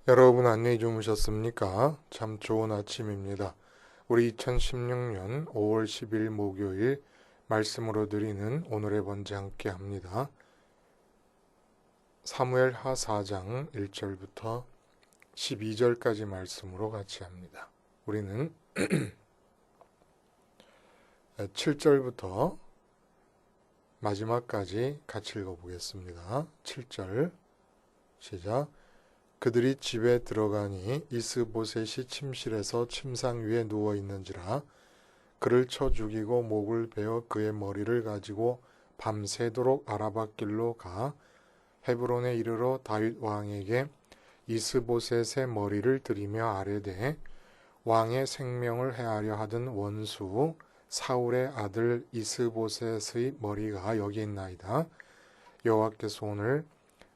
여러분 안녕히 주무셨습니까? 참 좋은 아침입니다. 우리 2016년 5월 10일 목요일 말씀으로 드리는 오늘의 번제 함께 합니다. 사무엘하 4장 1절부터 12절까지 말씀으로 같이 합니다. 우리는 7절부터 마지막까지 같이 읽어보겠습니다. 7절 시작. 그들이 집에 들어가니 이스보셋이 침실에서 침상 위에 누워 있는지라 그를 쳐 죽이고 목을 베어 그의 머리를 가지고 밤새도록 아라바 길로 가 헤브론에 이르러 다윗 왕에게 이스보셋의 머리를 들이며 아뢰되 왕의 생명을 해하려 하던 원수 사울의 아들 이스보셋의 머리가 여기 있나이다. 여호와께서 오늘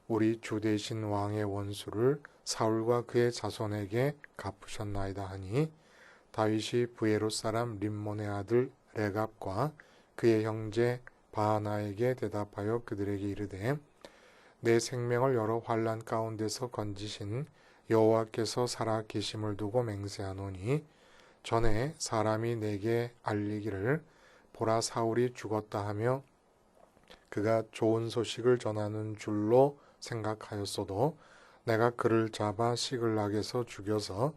우리 주 대신 왕의 원수를 사울과 그의 자손에게 갚으셨나이다 하니 다윗이 부에롯 사람 림몬의 아들 레갑과 그의 형제 바하나에게 대답하여 그들에게 이르되 내 생명을 여러 환난 가운데서 건지신 여호와께서 살아 계심을 두고 맹세하노니 전에 사람이 내게 알리기를 보라 사울이 죽었다 하며 그가 좋은 소식을 전하는 줄로 생각하였어도 내가 그를 잡아 시글락에서 죽여서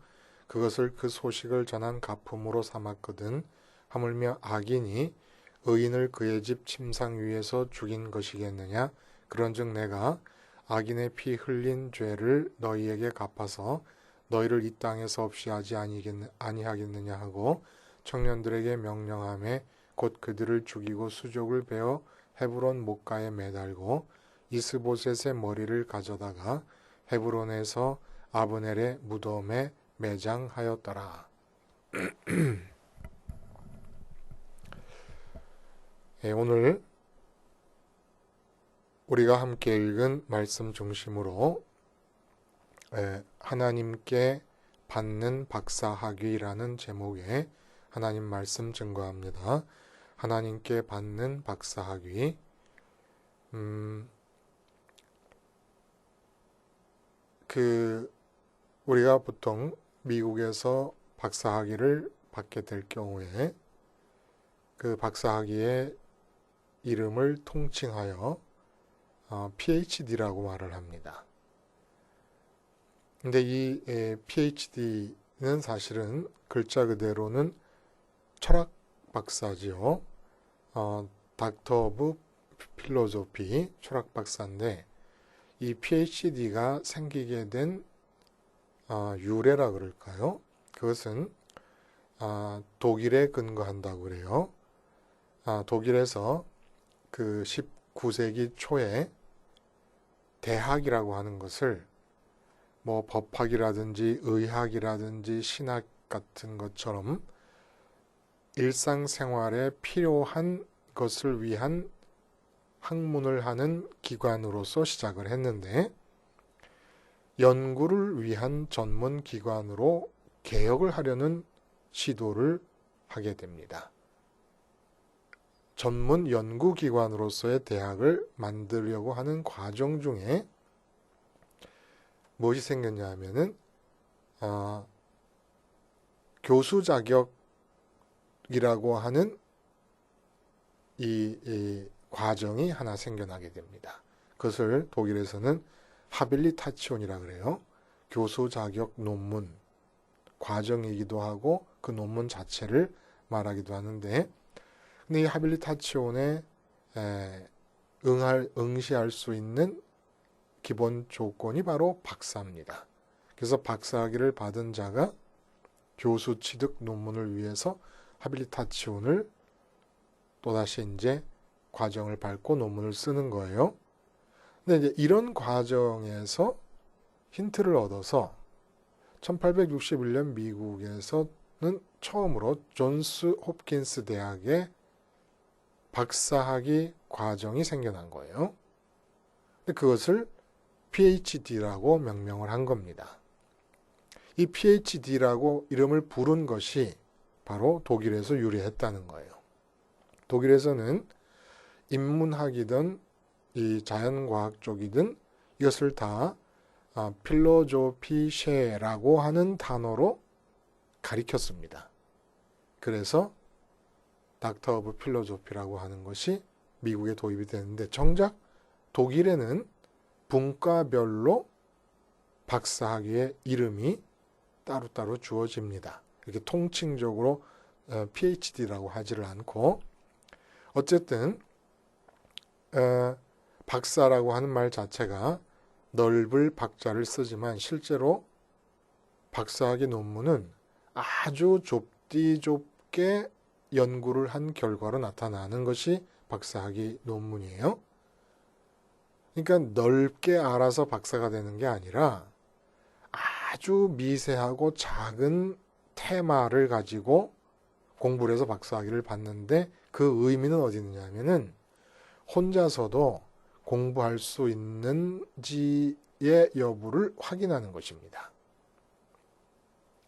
그것을 그 소식을 전한 가품으로 삼았거든. 하물며 악인이 의인을 그의 집 침상 위에서 죽인 것이겠느냐. 그런즉 내가 악인의 피 흘린 죄를 너희에게 갚아서 너희를 이 땅에서 없이 하지 아니하겠느냐 하고 청년들에게 명령하매 곧 그들을 죽이고 수족을 베어 헤브론 목가에 매달고 이스보셋의 머리를 가져다가 헤브론에서 아브넬의 무덤에 매장하였더라. 오늘 우리가 함께 읽은 말씀 중심으로 하나님께 받는 박사학위라는 제목의 하나님 말씀 증거합니다. 하나님께 받는 박사학위. 우리가 보통 미국에서 박사학위를 받게 될 경우에 그 박사학위의 이름을 통칭하여 PhD라고 말을 합니다. 근데 이 PhD는 사실은 글자 그대로는 철학 박사지요. 닥터 오브 필로소피 철학 박사인데 이 PhD가 생기게 된 유래라 그럴까요? 그것은 독일에 근거한다고 그래요. 독일에서 그 19세기 초에 대학이라고 하는 것을 뭐 법학이라든지 의학이라든지 신학 같은 것처럼 일상생활에 필요한 것을 위한 학문을 하는 기관으로서 시작을 했는데 연구를 위한 전문 기관으로 개혁을 하려는 시도를 하게 됩니다. 전문 연구기관으로서의 대학을 만들려고 하는 과정 중에 무엇이 생겼냐 하면은 교수 자격이라고 하는 이 과정이 하나 생겨나게 됩니다. 그것을 독일에서는 하빌리타치온이라 그래요. 교수 자격 논문 과정이기도 하고 그 논문 자체를 말하기도 하는데 근데 이 하빌리타치온에 응시할 수 있는 기본 조건이 바로 박사입니다. 그래서 박사학위를 받은 자가 교수 취득 논문을 위해서 하빌리타치온을 또다시 이제 과정을 밟고 논문을 쓰는 거예요. 근데 이제 이런 과정에서 힌트를 얻어서 1861년 미국에서는 처음으로 존스 홉킨스 대학에 박사학위 과정이 생겨난 거예요. 근데 그것을 PhD라고 명명을 한 겁니다. 이 PhD라고 이름을 부른 것이 바로 독일에서 유래했다는 거예요. 독일에서는 인문학이든 이 자연과학 쪽이든 이것을 다 필로조피셰라고 하는 단어로 가리켰습니다. 그래서 닥터 오브 필로조피라고 하는 것이 미국에 도입이 되는데 정작 독일에는 분과별로 박사학위의 이름이 따로따로 주어집니다. 이렇게 통칭적으로 PhD라고 하지를 않고 어쨌든 박사라고 하는 말 자체가 넓을 박자를 쓰지만 실제로 박사학위 논문은 아주 좁게 연구를 한 결과로 나타나는 것이 박사학위 논문이에요. 그러니까 넓게 알아서 박사가 되는 게 아니라 아주 미세하고 작은 테마를 가지고 공부를 해서 박사학위를 받는데 그 의미는 어디 있느냐면은 혼자서도 공부할 수 있는지의 여부를 확인하는 것입니다.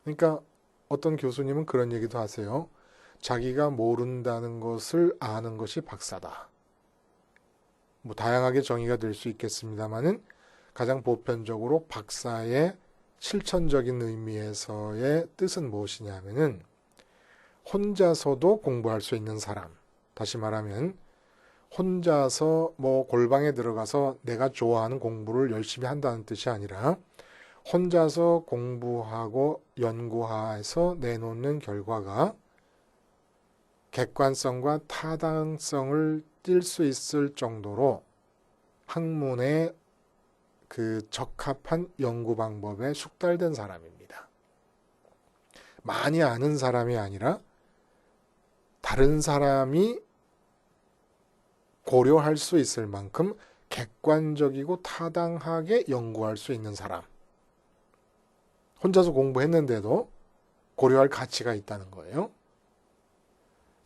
그러니까 어떤 교수님은 그런 얘기도 하세요. 자기가 모른다는 것을 아는 것이 박사다. 뭐 다양하게 정의가 될 수 있겠습니다만은 가장 보편적으로 박사의 실천적인 의미에서의 뜻은 무엇이냐면은 혼자서도 공부할 수 있는 사람. 다시 말하면 혼자서 뭐 골방에 들어가서 내가 좋아하는 공부를 열심히 한다는 뜻이 아니라 혼자서 공부하고 연구해서 내놓는 결과가 객관성과 타당성을 띌 수 있을 정도로 학문에 그 적합한 연구 방법에 숙달된 사람입니다. 많이 아는 사람이 아니라 다른 사람이 고려할 수 있을 만큼 객관적이고 타당하게 연구할 수 있는 사람. 혼자서 공부했는데도 고려할 가치가 있다는 거예요.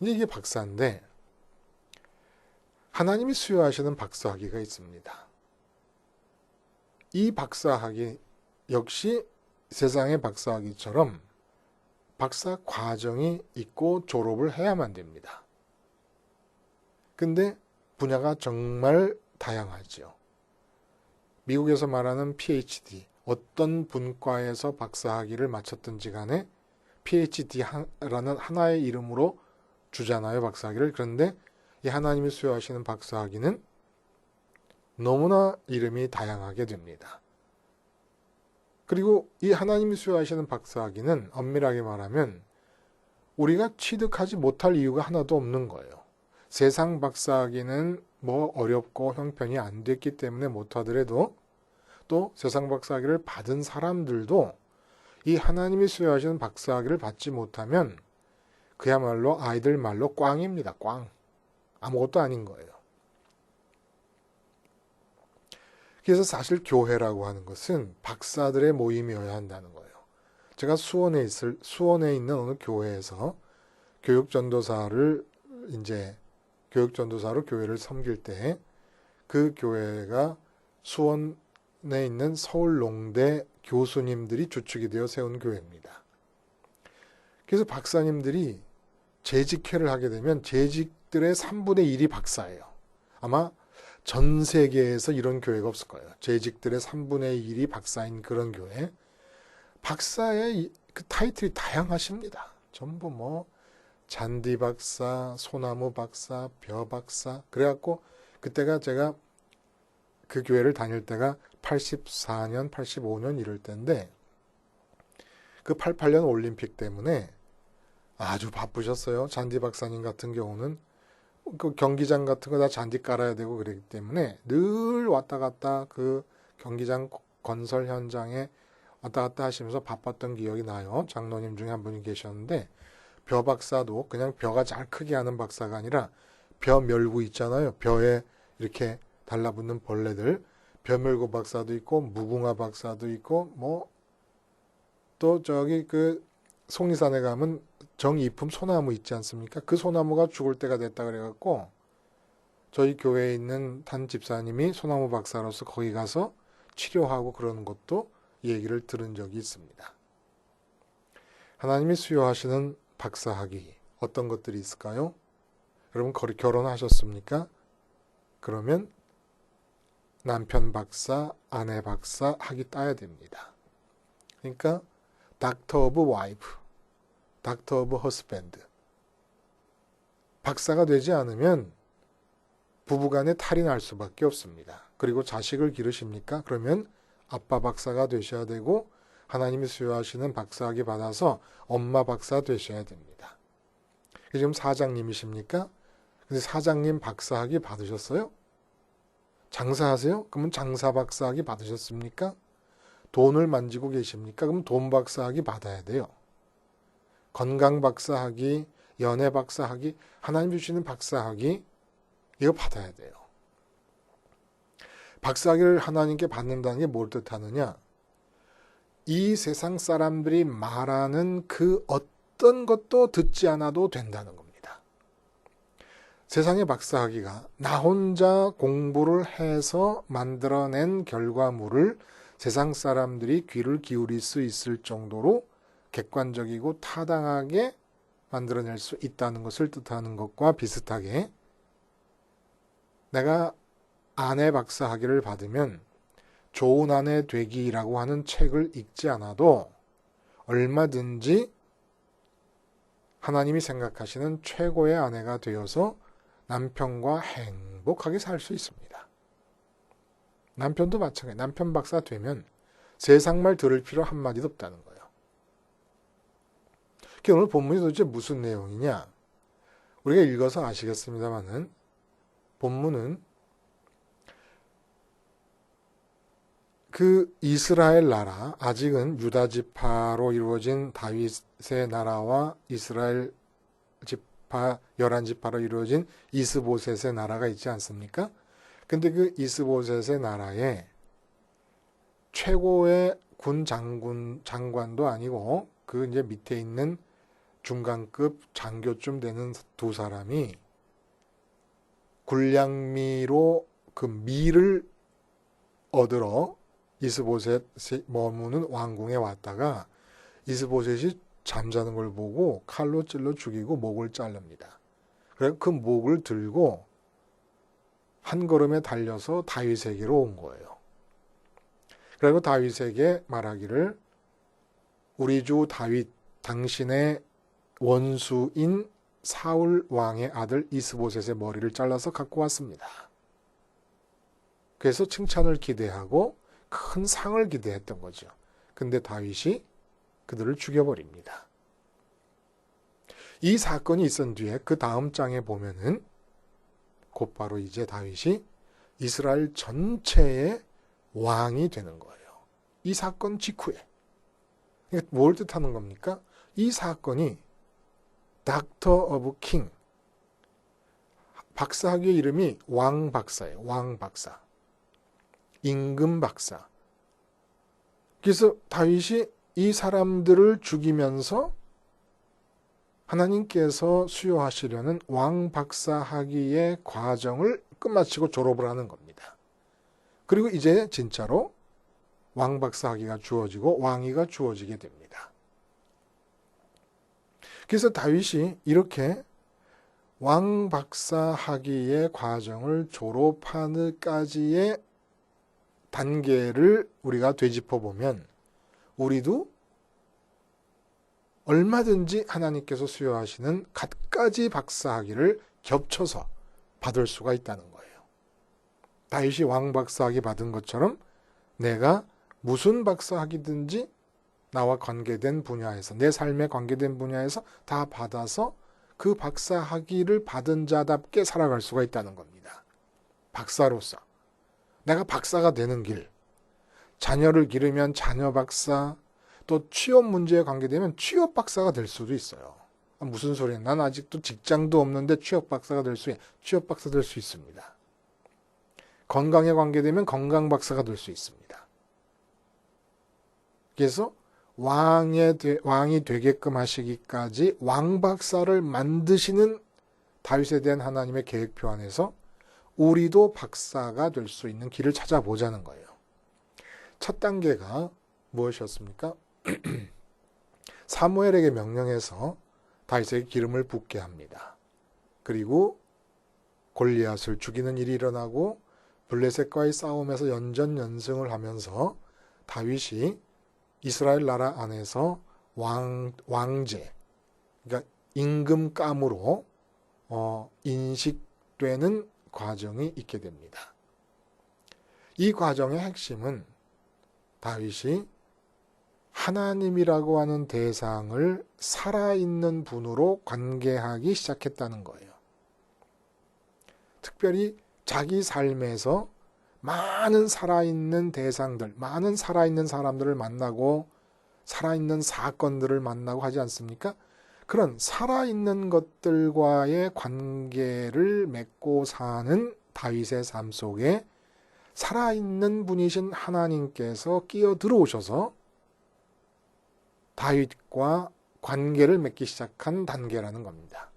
이게 박사인데 하나님이 수여하시는 박사학위가 있습니다. 이 박사학위 역시 세상의 박사학위처럼 박사 과정이 있고 졸업을 해야만 됩니다. 근데 분야가 정말 다양하죠. 미국에서 말하는 PhD, 어떤 분과에서 박사학위를 마쳤든지 간에 PhD라는 하나의 이름으로 주잖아요, 박사학위를. 그런데 이 하나님이 수여하시는 박사학위는 너무나 이름이 다양하게 됩니다. 그리고 이 하나님이 수여하시는 박사학위는 엄밀하게 말하면 우리가 취득하지 못할 이유가 하나도 없는 거예요. 세상 박사학위는 뭐 어렵고 형편이 안 됐기 때문에 못하더라도 또 세상 박사학위를 받은 사람들도 이 하나님이 수여하시는 박사학위를 받지 못하면 그야말로 아이들 말로 꽝입니다. 꽝. 아무것도 아닌 거예요. 그래서 사실 교회라고 하는 것은 박사들의 모임이어야 한다는 거예요. 제가 수원에 있는 어느 교회에서 교육전도사로 교회를 섬길 때 그 교회가 수원에 있는 서울농대 교수님들이 주축이 되어 세운 교회입니다. 그래서 박사님들이 재직회를 하게 되면 재직들의 3분의 1이 박사예요. 아마 전 세계에서 이런 교회가 없을 거예요. 재직들의 3분의 1이 박사인 그런 교회. 박사의 그 타이틀이 다양하십니다. 전부 뭐 잔디 박사, 소나무 박사, 벼 박사. 그래갖고 그때가 제가 그 교회를 다닐 때가 84년, 85년 이럴 때인데 그 88년 올림픽 때문에 아주 바쁘셨어요. 잔디 박사님 같은 경우는 그 경기장 같은 거 다 잔디 깔아야 되고 그랬기 때문에 늘 왔다 갔다 그 경기장 건설 현장에 왔다 갔다 하시면서 바빴던 기억이 나요. 장로님 중에 한 분이 계셨는데 벼 박사도 그냥 벼가 잘 크게 하는 박사가 아니라 벼 멸구 있잖아요. 벼에 이렇게 달라붙는 벌레들 벼 멸구 박사도 있고 무궁화 박사도 있고 뭐 또 저기 그 속리산에 가면 정이품 소나무 있지 않습니까? 그 소나무가 죽을 때가 됐다 그래갖고 저희 교회에 있는 한 집사님이 소나무 박사로서 거기 가서 치료하고 그러는 것도 얘기를 들은 적이 있습니다. 하나님이 수여하시는 박사학위 어떤 것들이 있을까요? 여러분 결혼하셨습니까? 그러면 남편 박사, 아내 박사 학위 따야 됩니다. 그러니까 닥터 오브 와이프, 닥터 오브 허스밴드. 박사가 되지 않으면 부부간에 탈이 날 수밖에 없습니다. 그리고 자식을 기르십니까? 그러면 아빠 박사가 되셔야 되고 하나님이 수여하시는 박사학위 받아서 엄마 박사 되셔야 됩니다. 지금 사장님이십니까? 근데 사장님 박사학위 받으셨어요? 장사하세요? 그러면 장사 박사학위 받으셨습니까? 돈을 만지고 계십니까? 그럼 돈 박사학위 받아야 돼요. 건강 박사학위, 연애 박사학위, 하나님 주시는 박사학위 이거 받아야 돼요. 박사학위를 하나님께 받는다는 게 뭘 뜻하느냐? 이 세상 사람들이 말하는 그 어떤 것도 듣지 않아도 된다는 겁니다. 세상의 박사학위가 나 혼자 공부를 해서 만들어낸 결과물을 세상 사람들이 귀를 기울일 수 있을 정도로 객관적이고 타당하게 만들어낼 수 있다는 것을 뜻하는 것과 비슷하게 내가 아내 박사학위를 받으면 좋은 아내 되기라고 하는 책을 읽지 않아도 얼마든지 하나님이 생각하시는 최고의 아내가 되어서 남편과 행복하게 살 수 있습니다. 남편도 마찬가지예요. 남편 박사 되면 세상 말 들을 필요 한마디도 없다는 거예요. 오늘 본문이 도대체 무슨 내용이냐? 우리가 읽어서 아시겠습니다만은 본문은 그 이스라엘 나라, 아직은 유다 지파로 이루어진 다윗의 나라와 이스라엘 지파, 11지파로 이루어진 이스보셋의 나라가 있지 않습니까? 근데 그 이스보셋의 나라에 최고의 군 장관도 아니고 그 이제 밑에 있는 중간급 장교쯤 되는 두 사람이 굴량미로 그 미를 얻으러 이스보셋이 머무는 왕궁에 왔다가 이스보셋이 잠자는 걸 보고 칼로 찔러 죽이고 목을 자릅니다. 그래서 그 목을 들고 한 걸음에 달려서 다윗에게로 온 거예요. 그리고 다윗에게 말하기를 우리 주 다윗 당신의 원수인 사울 왕의 아들 이스보셋의 머리를 잘라서 갖고 왔습니다. 그래서 칭찬을 기대하고 큰 상을 기대했던 거죠. 근데 다윗이 그들을 죽여버립니다. 이 사건이 있은 뒤에 그 다음 장에 보면은 곧바로 이제 다윗이 이스라엘 전체의 왕이 되는 거예요. 이 사건 직후에. 그러니까 뭘 뜻하는 겁니까? 이 사건이 닥터 오브 킹. 박사학위의 이름이 왕 박사예요. 왕 박사. 임금 박사. 그래서 다윗이 이 사람들을 죽이면서 하나님께서 수여하시려는 왕 박사 학위의 과정을 끝마치고 졸업을 하는 겁니다. 그리고 이제 진짜로 왕 박사 학위가 주어지고 왕위가 주어지게 됩니다. 그래서 다윗이 이렇게 왕 박사 학위의 과정을 졸업하는까지의 단계를 우리가 되짚어 보면 우리도 얼마든지 하나님께서 수여하시는 갖가지 박사학위를 겹쳐서 받을 수가 있다는 거예요. 다윗이 왕 박사학위 받은 것처럼 내가 무슨 박사학위든지 나와 관계된 분야에서 내 삶에 관계된 분야에서 다 받아서 그 박사학위를 받은 자답게 살아갈 수가 있다는 겁니다. 박사로서 내가 박사가 되는 길, 자녀를 기르면 자녀 박사, 또 취업 문제에 관계되면 취업 박사가 될 수도 있어요. 무슨 소리야? 난 아직도 직장도 없는데 취업 박사가 될 수 있습니다. 건강에 관계되면 건강 박사가 될 수 있습니다. 그래서 왕이 되게끔 하시기까지 왕 박사를 만드시는 다윗에 대한 하나님의 계획표 안에서 우리도 박사가 될 수 있는 길을 찾아보자는 거예요. 첫 단계가 무엇이었습니까? 사무엘에게 명령해서 다윗에게 기름을 붓게 합니다. 그리고 골리앗을 죽이는 일이 일어나고 블레셋과의 싸움에서 연전연승을 하면서 다윗이 이스라엘 나라 안에서 왕제, 그러니까 임금감으로 인식되는 과정이 있게 됩니다. 이 과정의 핵심은 다윗이 하나님이라고 하는 대상을 살아있는 분으로 관계하기 시작했다는 거예요. 특별히 자기 삶에서 많은 살아있는 대상들, 많은 살아있는 사람들을 만나고 살아있는 사건들을 만나고 하지 않습니까? 그런 살아있는 것들과의 관계를 맺고 사는 다윗의 삶 속에 살아있는 분이신 하나님께서 끼어 들어오셔서 다윗과 관계를 맺기 시작한 단계라는 겁니다.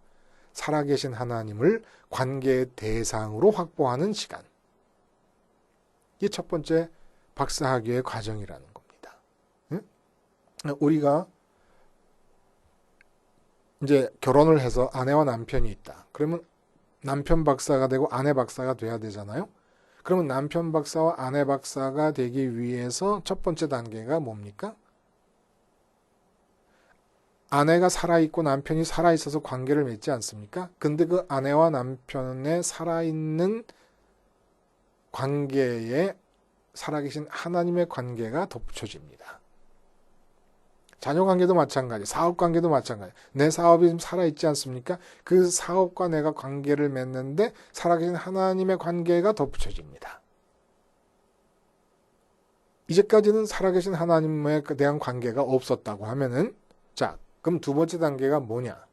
살아계신 하나님을 관계의 대상으로 확보하는 시간. 이게 첫 번째 박사학위의 과정이라는 겁니다. 우리가 이제 결혼을 해서 아내와 남편이 있다. 그러면 남편 박사가 되고 아내 박사가 돼야 되잖아요. 그러면 남편 박사와 아내 박사가 되기 위해서 첫 번째 단계가 뭡니까? 아내가 살아있고 남편이 살아있어서 관계를 맺지 않습니까? 근데 그 아내와 남편의 살아있는 관계에 살아계신 하나님의 관계가 덧붙여집니다. 자녀관계도 마찬가지, 사업관계도 마찬가지. 내 사업이 지금 살아있지 않습니까? 그 사업과 내가 관계를 맺는데 살아계신 하나님의 관계가 덧붙여집니다. 이제까지는 살아계신 하나님에 대한 관계가 없었다고 하면은, 자, 그럼 두 번째 단계가 뭐냐?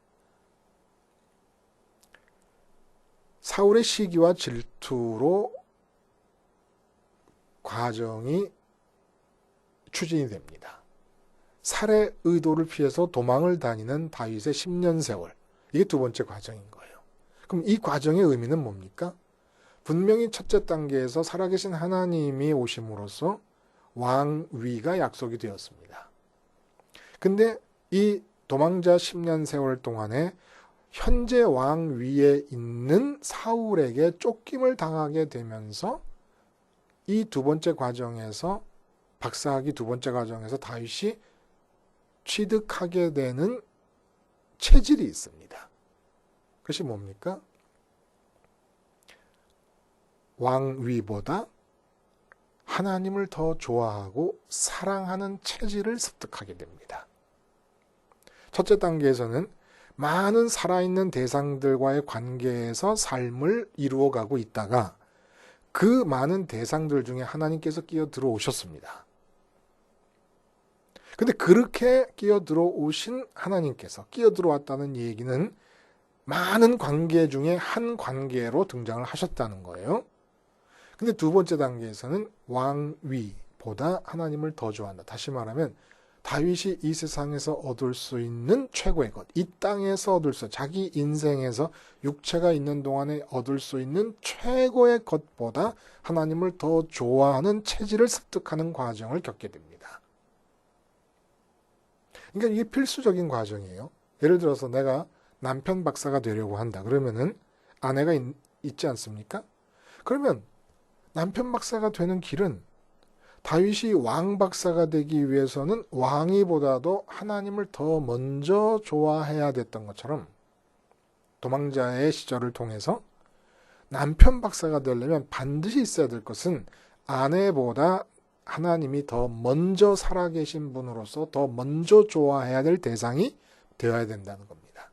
사울의 시기와 질투로 과정이 추진이 됩니다. 살해 의도를 피해서 도망을 다니는 다윗의 10년 세월. 이게 두 번째 과정인 거예요. 그럼 이 과정의 의미는 뭡니까? 분명히 첫째 단계에서 살아계신 하나님이 오심으로써 왕위가 약속이 되었습니다. 근데 이 도망자 10년 세월 동안에 현재 왕위에 있는 사울에게 쫓김을 당하게 되면서 이 두 번째 과정에서 박사학위 두 번째 과정에서 다윗이 취득하게 되는 체질이 있습니다. 그것이 뭡니까? 왕위보다 하나님을 더 좋아하고 사랑하는 체질을 습득하게 됩니다. 첫째 단계에서는 많은 살아있는 대상들과의 관계에서 삶을 이루어가고 있다가 그 많은 대상들 중에 하나님께서 끼어 들어오셨습니다. 근데 그렇게 끼어 들어오신 하나님께서 끼어 들어왔다는 얘기는 많은 관계 중에 한 관계로 등장을 하셨다는 거예요. 근데 두 번째 단계에서는 왕위보다 하나님을 더 좋아한다. 다시 말하면 다윗이 이 세상에서 얻을 수 있는 최고의 것, 이 땅에서 얻을 수, 자기 인생에서 육체가 있는 동안에 얻을 수 있는 최고의 것보다 하나님을 더 좋아하는 체질을 습득하는 과정을 겪게 됩니다. 그러니까 이게 필수적인 과정이에요. 예를 들어서 내가 남편 박사가 되려고 한다. 그러면은 아내가 있지 않습니까? 그러면 남편 박사가 되는 길은 다윗이 왕 박사가 되기 위해서는 왕위보다도 하나님을 더 먼저 좋아해야 됐던 것처럼 도망자의 시절을 통해서 남편 박사가 되려면 반드시 있어야 될 것은 아내보다 하나님이 더 먼저 살아계신 분으로서 더 먼저 좋아해야 될 대상이 되어야 된다는 겁니다.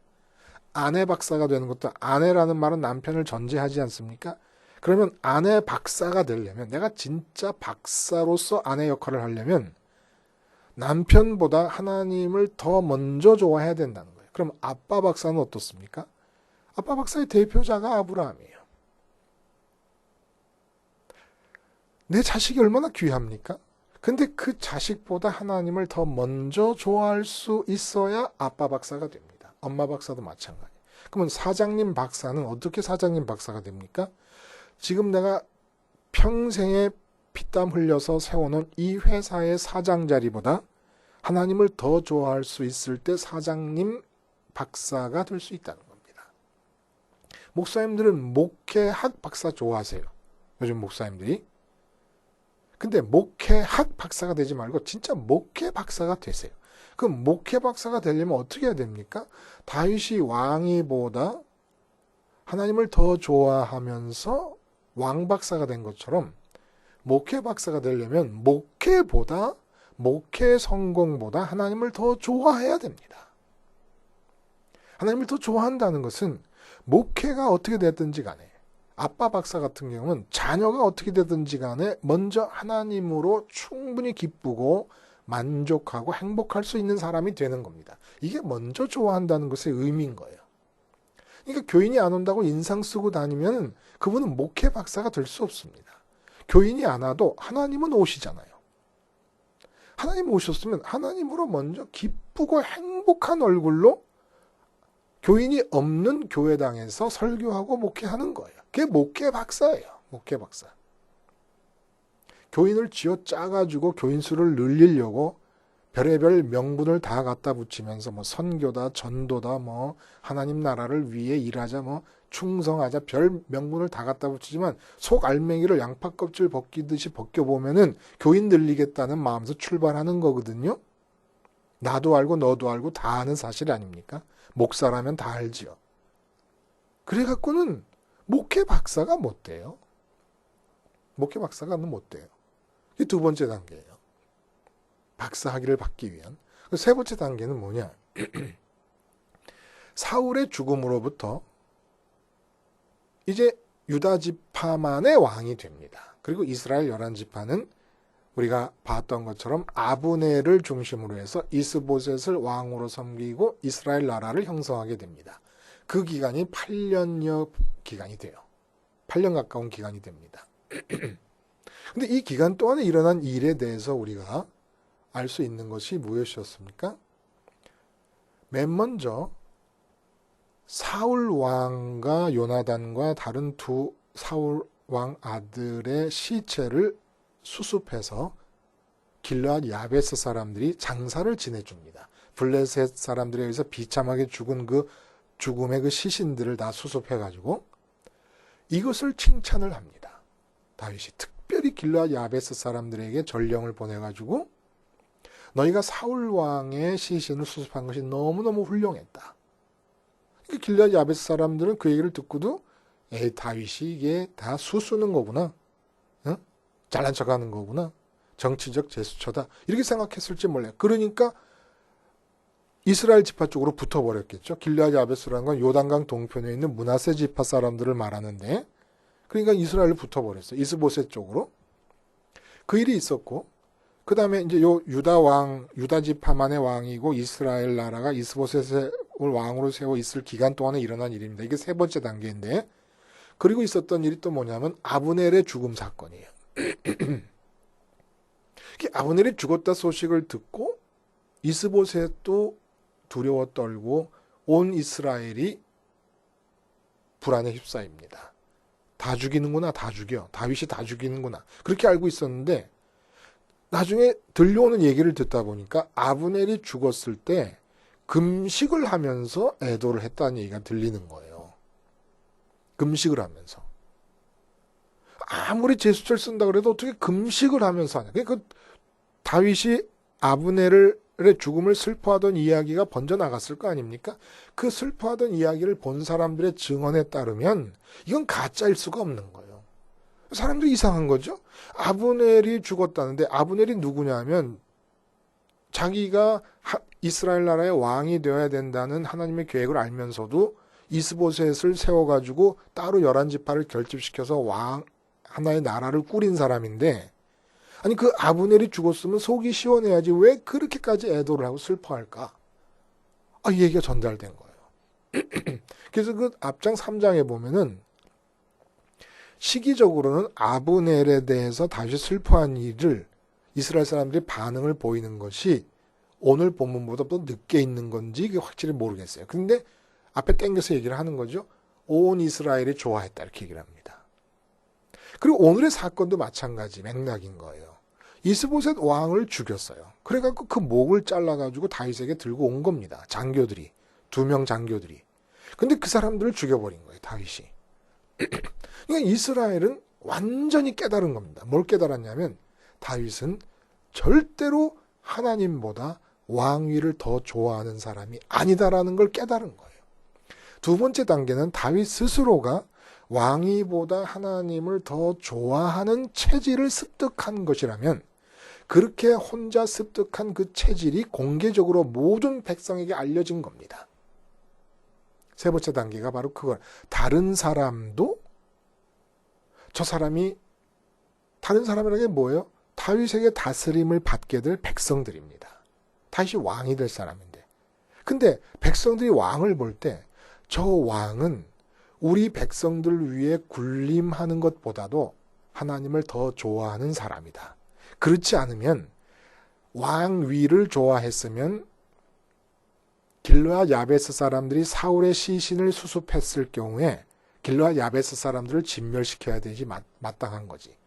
아내 박사가 되는 것도 아내라는 말은 남편을 전제하지 않습니까? 그러면 아내 박사가 되려면 내가 진짜 박사로서 아내 역할을 하려면 남편보다 하나님을 더 먼저 좋아해야 된다는 거예요. 그럼 아빠 박사는 어떻습니까? 아빠 박사의 대표자가 아브라함이에요. 내 자식이 얼마나 귀합니까? 근데 그 자식보다 하나님을 더 먼저 좋아할 수 있어야 아빠 박사가 됩니다. 엄마 박사도 마찬가지. 그러면 사장님 박사는 어떻게 사장님 박사가 됩니까? 지금 내가 평생에 피땀 흘려서 세워놓은 이 회사의 사장 자리보다 하나님을 더 좋아할 수 있을 때 사장님 박사가 될 수 있다는 겁니다. 목사님들은 목회학 박사 좋아하세요. 요즘 목사님들이. 근데 목회학 박사가 되지 말고 진짜 목회 박사가 되세요. 그럼 목회 박사가 되려면 어떻게 해야 됩니까? 다윗이 왕이보다 하나님을 더 좋아하면서 왕 박사가 된 것처럼 목회 박사가 되려면 목회 성공보다 하나님을 더 좋아해야 됩니다. 하나님을 더 좋아한다는 것은 목회가 어떻게 됐든지 간에 아빠 박사 같은 경우는 자녀가 어떻게 되든지 간에 먼저 하나님으로 충분히 기쁘고 만족하고 행복할 수 있는 사람이 되는 겁니다. 이게 먼저 좋아한다는 것의 의미인 거예요. 그러니까 교인이 안 온다고 인상 쓰고 다니면 그분은 목회 박사가 될 수 없습니다. 교인이 안 와도 하나님은 오시잖아요. 하나님 오셨으면 하나님으로 먼저 기쁘고 행복한 얼굴로 교인이 없는 교회당에서 설교하고 목회하는 거예요. 그게 목회 박사예요. 목회 박사. 교인을 쥐어 짜가지고 교인 수를 늘리려고 별의별 명분을 다 갖다 붙이면서 뭐 선교다, 전도다, 뭐 하나님 나라를 위해 일하자, 뭐 충성하자, 별 명분을 다 갖다 붙이지만 속 알맹이를 양파 껍질 벗기듯이 벗겨보면은 교인 늘리겠다는 마음에서 출발하는 거거든요. 나도 알고 너도 알고 다 아는 사실 아닙니까? 목사라면 다 알지요. 그래갖고는 목회 박사가 못 돼요. 목회 박사가 못 돼요. 이게 두 번째 단계예요. 박사 학위를 받기 위한. 세 번째 단계는 뭐냐? 사울의 죽음으로부터 이제 유다 지파만의 왕이 됩니다. 그리고 이스라엘 11지파는 우리가 봤던 것처럼 아브넬을 중심으로 해서 이스보셋을 왕으로 섬기고 이스라엘 나라를 형성하게 됩니다. 그 기간이 8년여 기간이 돼요. 8년 가까운 기간이 됩니다. 근데 이 기간 동안에 일어난 일에 대해서 우리가 알 수 있는 것이 무엇이었습니까? 맨 먼저 사울 왕과 요나단과 다른 두 사울 왕 아들의 시체를 수습해서 길르앗 야베스 사람들이 장사를 지내줍니다. 블레셋 사람들에 의해서 비참하게 죽은 그 죽음의 그 시신들을 다 수습해가지고 이것을 칭찬을 합니다. 다윗이 특별히 길르앗 야베스 사람들에게 전령을 보내가지고 너희가 사울 왕의 시신을 수습한 것이 너무너무 훌륭했다. 길르앗 야베스 사람들은 그 얘기를 듣고도 다윗이 이게 다 수수는 거구나. 응? 잘난 척하는 거구나. 정치적 제스처다. 이렇게 생각했을지 몰라요. 그러니까 이스라엘 지파 쪽으로 붙어버렸겠죠. 길르앗 야베스라는 건 요단강 동편에 있는 므낫세 지파 사람들을 말하는데 그러니까 이스라엘을 붙어버렸어요. 이스보셋 쪽으로. 그 일이 있었고 그 다음에 이제 요 유다 지파만의 왕이고 이스라엘 나라가 이스보셋을 왕으로 세워 있을 기간 동안에 일어난 일입니다. 이게 세 번째 단계인데 그리고 있었던 일이 또 뭐냐면 아브넬의 죽음 사건이에요. 아브넬이 죽었다 소식을 듣고 이스보셋도 두려워 떨고 온 이스라엘이 불안에 휩싸입니다. 다 죽이는구나, 다 죽여. 다윗이 다 죽이는구나. 그렇게 알고 있었는데 나중에 들려오는 얘기를 듣다 보니까 아브넬이 죽었을 때 금식을 하면서 애도를 했다는 얘기가 들리는 거예요. 금식을 하면서. 아무리 제수처를 쓴다 그래도 어떻게 금식을 하면서 하냐. 그 다윗이 아브넬의 죽음을 슬퍼하던 이야기가 번져나갔을 거 아닙니까? 그 슬퍼하던 이야기를 본 사람들의 증언에 따르면 이건 가짜일 수가 없는 거예요. 사람들이 이상한 거죠. 아브넬이 죽었다는데 아브넬이 누구냐면 자기가 이스라엘 나라의 왕이 되어야 된다는 하나님의 계획을 알면서도 이스보셋을 세워가지고 따로 11지파를 결집시켜서 하나의 나라를 꾸린 사람인데 아니 그 아브넬이 죽었으면 속이 시원해야지 왜 그렇게까지 애도를 하고 슬퍼할까? 이 얘기가 전달된 거예요. 그래서 그 앞장 3장에 보면은 시기적으로는 아브넬에 대해서 다시 슬퍼한 일을 이스라엘 사람들이 반응을 보이는 것이 오늘 본문보다 또 늦게 있는 건지 확실히 모르겠어요. 근데 앞에 땡겨서 얘기를 하는 거죠. 온 이스라엘이 좋아했다 이렇게 얘기를 합니다. 그리고 오늘의 사건도 마찬가지 맥락인 거예요. 이스보셋 왕을 죽였어요. 그래갖고 그 목을 잘라가지고 다윗에게 들고 온 겁니다. 장교들이. 2명 장교들이. 근데 그 사람들을 죽여버린 거예요. 다윗이. 그러니까 이스라엘은 완전히 깨달은 겁니다. 뭘 깨달았냐면 다윗은 절대로 하나님보다 왕위를 더 좋아하는 사람이 아니다라는 걸 깨달은 거예요. 두 번째 단계는 다윗 스스로가 왕위보다 하나님을 더 좋아하는 체질을 습득한 것이라면 그렇게 혼자 습득한 그 체질이 공개적으로 모든 백성에게 알려진 겁니다. 세 번째 단계가 바로 그걸 다른 사람도 저 사람이 다른 사람이라는 게 뭐예요? 다윗에게 다스림을 받게 될 백성들입니다. 다윗이 왕이 될 사람인데. 근데 백성들이 왕을 볼 때 저 왕은 우리 백성들 위해 군림하는 것보다도 하나님을 더 좋아하는 사람이다. 그렇지 않으면 왕위를 좋아했으면 길르앗 야베스 사람들이 사울의 시신을 수습했을 경우에 길르앗 야베스 사람들을 진멸시켜야 되지 마땅한 거지.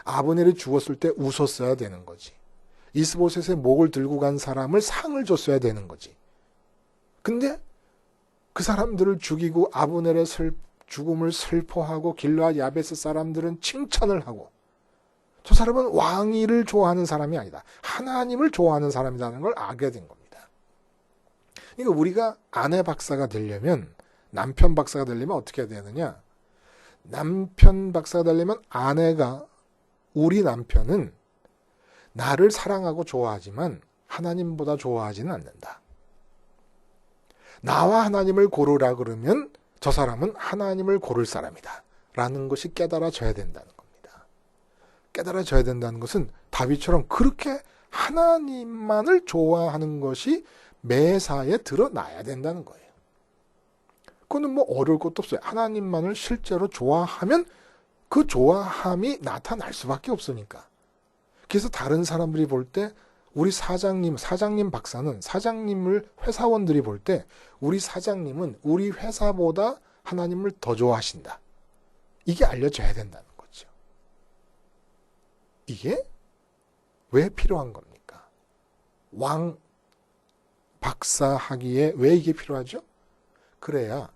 아브넬이 죽었을 때 웃었어야 되는 거지. 이스보셋의 목을 들고 간 사람을 상을 줬어야 되는 거지. 근데 그 사람들을 죽이고 아브넬의 죽음을 슬퍼하고 길르앗 야베스 사람들은 칭찬을 하고 저 사람은 왕위를 좋아하는 사람이 아니다. 하나님을 좋아하는 사람이라는 걸 알게 된 겁니다. 그러니까 우리가 아내 박사가 되려면 남편 박사가 되려면 어떻게 해야 되느냐? 남편 박사가 되려면 아내가 우리 남편은 나를 사랑하고 좋아하지만 하나님보다 좋아하지는 않는다. 나와 하나님을 고르라 그러면 저 사람은 하나님을 고를 사람이다. 라는 것이 깨달아져야 된다는 겁니다. 깨달아져야 된다는 것은 다윗처럼 그렇게 하나님만을 좋아하는 것이 매사에 드러나야 된다는 거예요. 그거는 뭐 어려울 것도 없어요. 하나님만을 실제로 좋아하면 그 좋아함이 나타날 수밖에 없으니까. 그래서 다른 사람들이 볼 때 우리 사장님 박사는 사장님을 회사원들이 볼 때 우리 사장님은 우리 회사보다 하나님을 더 좋아하신다. 이게 알려져야 된다는 거죠. 이게 왜 필요한 겁니까? 왕 박사 하기에 왜 이게 필요하죠? 그래야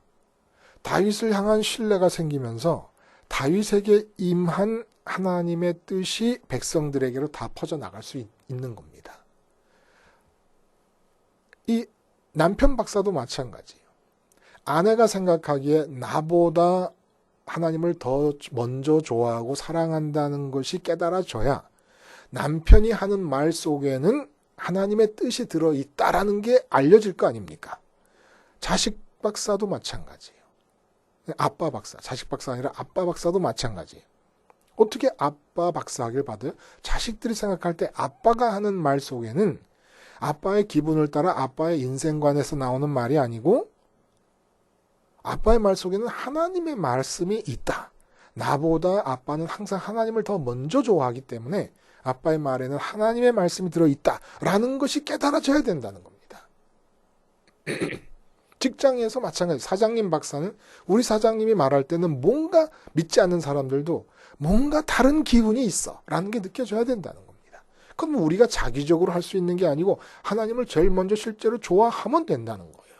다윗을 향한 신뢰가 생기면서 다윗에게 임한 하나님의 뜻이 백성들에게로 다 퍼져나갈 수 있는 겁니다. 이 남편 박사도 마찬가지예요. 아내가 생각하기에 나보다 하나님을 더 먼저 좋아하고 사랑한다는 것이 깨달아져야 남편이 하는 말 속에는 하나님의 뜻이 들어있다라는 게 알려질 거 아닙니까? 자식 박사도 마찬가지예요. 아빠 박사, 자식 박사가 아니라 아빠 박사도 마찬가지예요. 어떻게 아빠 박사학위를 받아요? 자식들이 생각할 때 아빠가 하는 말 속에는 아빠의 기분을 따라 아빠의 인생관에서 나오는 말이 아니고 아빠의 말 속에는 하나님의 말씀이 있다. 나보다 아빠는 항상 하나님을 더 먼저 좋아하기 때문에 아빠의 말에는 하나님의 말씀이 들어있다라는 것이 깨달아져야 된다는 겁니다. 직장에서 마찬가지. 사장님 박사는 우리 사장님이 말할 때는 뭔가 믿지 않는 사람들도 뭔가 다른 기운이 있어 라는 게 느껴져야 된다는 겁니다. 그건 우리가 자기적으로 할 수 있는 게 아니고 하나님을 제일 먼저 실제로 좋아하면 된다는 거예요.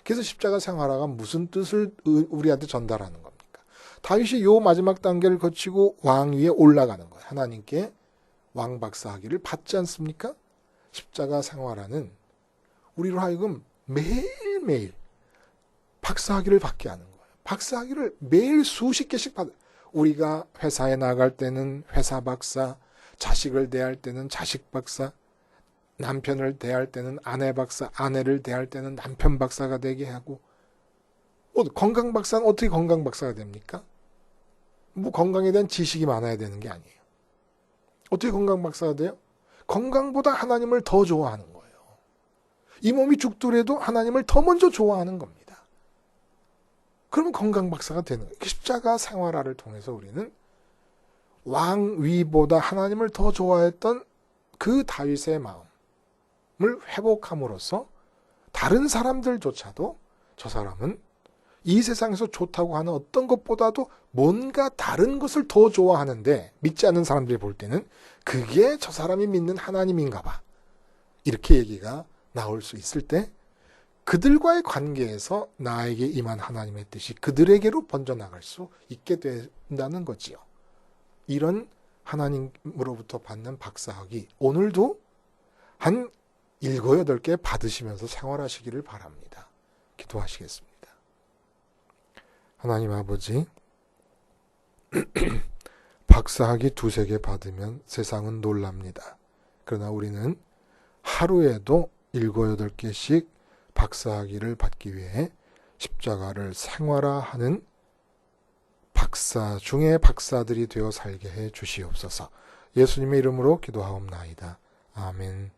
그래서 십자가 생활화가 무슨 뜻을 우리한테 전달하는 겁니까? 다윗이 요 마지막 단계를 거치고 왕위에 올라가는 거예요. 하나님께 왕박사학위를 받지 않습니까? 십자가 생활화는 우리로 하여금 매일매일 박사학위를 받게 하는 거예요. 박사학위를 매일 수십 개씩 받아요. 우리가 회사에 나갈 때는 회사 박사, 자식을 대할 때는 자식 박사, 남편을 대할 때는 아내 박사, 아내를 대할 때는 남편 박사가 되게 하고, 건강 박사는 어떻게 건강 박사가 됩니까? 뭐 건강에 대한 지식이 많아야 되는 게 아니에요. 어떻게 건강 박사가 돼요? 건강보다 하나님을 더 좋아하는 거예요. 이 몸이 죽더라도 하나님을 더 먼저 좋아하는 겁니다. 그러면 건강 박사가 되는 거예요. 십자가 생활화를 통해서 우리는 왕위보다 하나님을 더 좋아했던 그 다윗의 마음을 회복함으로써 다른 사람들조차도 저 사람은 이 세상에서 좋다고 하는 어떤 것보다도 뭔가 다른 것을 더 좋아하는데 믿지 않는 사람들이 볼 때는 그게 저 사람이 믿는 하나님인가 봐. 이렇게 얘기가 나올 수 있을 때 그들과의 관계에서 나에게 임한 하나님의 뜻이 그들에게로 번져나갈 수 있게 된다는 거지요. 이런 하나님으로부터 받는 박사학위 오늘도 한 7, 8개 받으시면서 생활하시기를 바랍니다. 기도하시겠습니다. 하나님 아버지, 박사학위 2, 3개 받으면 세상은 놀랍니다. 그러나 우리는 하루에도 7, 8개씩 박사학위를 받기 위해 십자가를 생활화하는 박사 중에 박사들이 되어 살게 해 주시옵소서. 예수님의 이름으로 기도하옵나이다. 아멘.